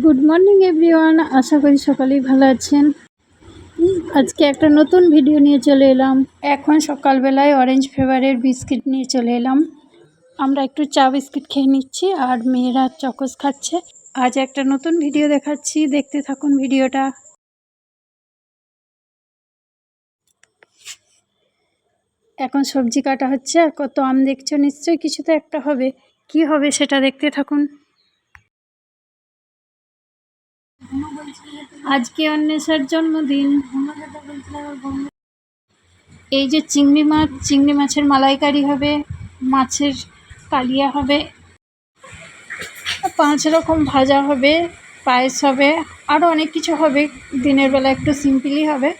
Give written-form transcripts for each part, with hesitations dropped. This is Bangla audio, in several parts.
গুড মর্নিং এভরিওয়ান, আশা করি সকলেই ভালো আছেন। আজকে একটা নতুন ভিডিও নিয়ে চলে এলাম। এখন সকালবেলায় অরেঞ্জ ফ্লেভারের বিস্কিট নিয়ে চলে এলাম। আমরা একটু চা বিস্কিট খেয়ে নিচ্ছি আর মেয়েরা চকোস খাচ্ছে। আজ একটা নতুন ভিডিও দেখাচ্ছি, দেখতে থাকুন ভিডিওটা। এখন সবজি কাটা হচ্ছে আর কত আম দেখছো, নিশ্চয়ই কিছু তো একটা হবে। কি হবে সেটা দেখতে থাকুন। আজকে অন্বেষার জন্মদিন। এই যে চিংড়ি মাছের মালাইকারি হবে, মাছের কালিয়া হবে, 5 রকম ভাজা হবে, পায়েস হবে, আরও অনেক কিছু হবে। দিনের বেলা একটু সিম্পলই হবে।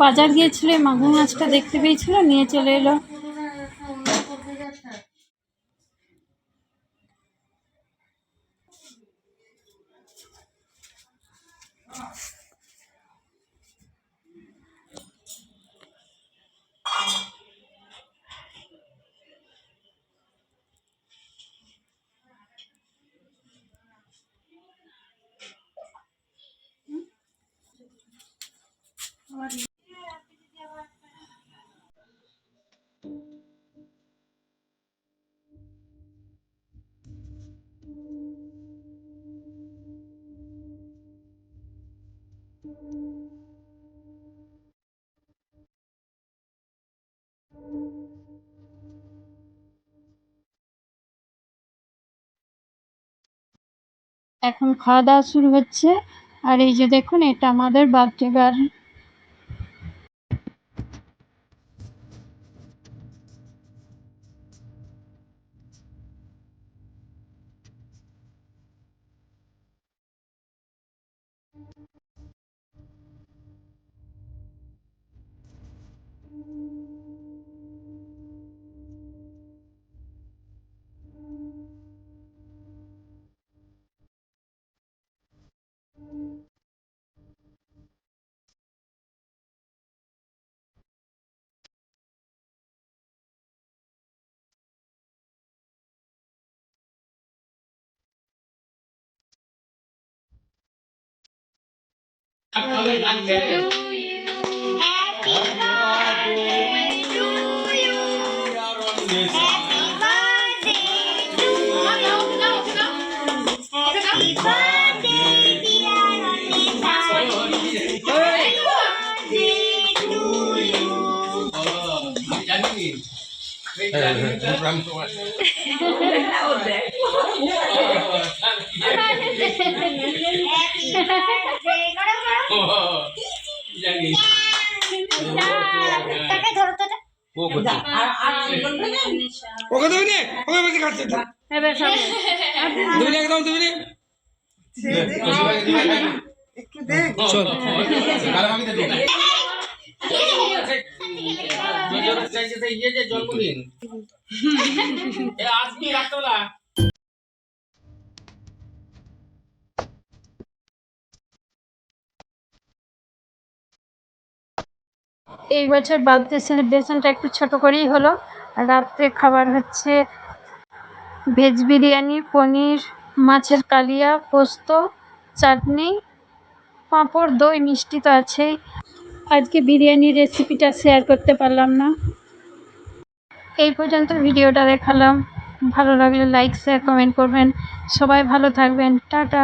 বাজার গিয়েছিল, মাগুর মাছটা দেখতে পেয়েছিল, নিয়ে চলে এলো। এখন খাওয়া দাওয়া শুরু হচ্ছে। আর এই যে দেখুন, এটা আমাদের বার্থডে গার্ল। ওকে দেবে নে, ওকে বেশি খাচ্ছে তো। দেবে একদম দেবে নে। একটু দেখ। চল। আমি তো দেখ। জন্মদিন। আজকে রাতবেলা এই বছর বার্থডে সেলিব্রেশনটা একটু ছোট করেই হলো। রাত্রে খাবার হচ্ছে ভেজ বিরিয়ানি, পনির, মাছের কালিয়া, পোস্ত, চাটনি, পাঁপড়, দই, মিষ্টি তো আছেই। আজকে বিরিয়ানির রেসিপিটা শেয়ার করতে পারলাম না। এই পর্যন্ত ভিডিওটা দেখালাম। ভালো লাগলে লাইক, শেয়ার, কমেন্ট করবেন। সবাই ভালো থাকবেন। টাটা।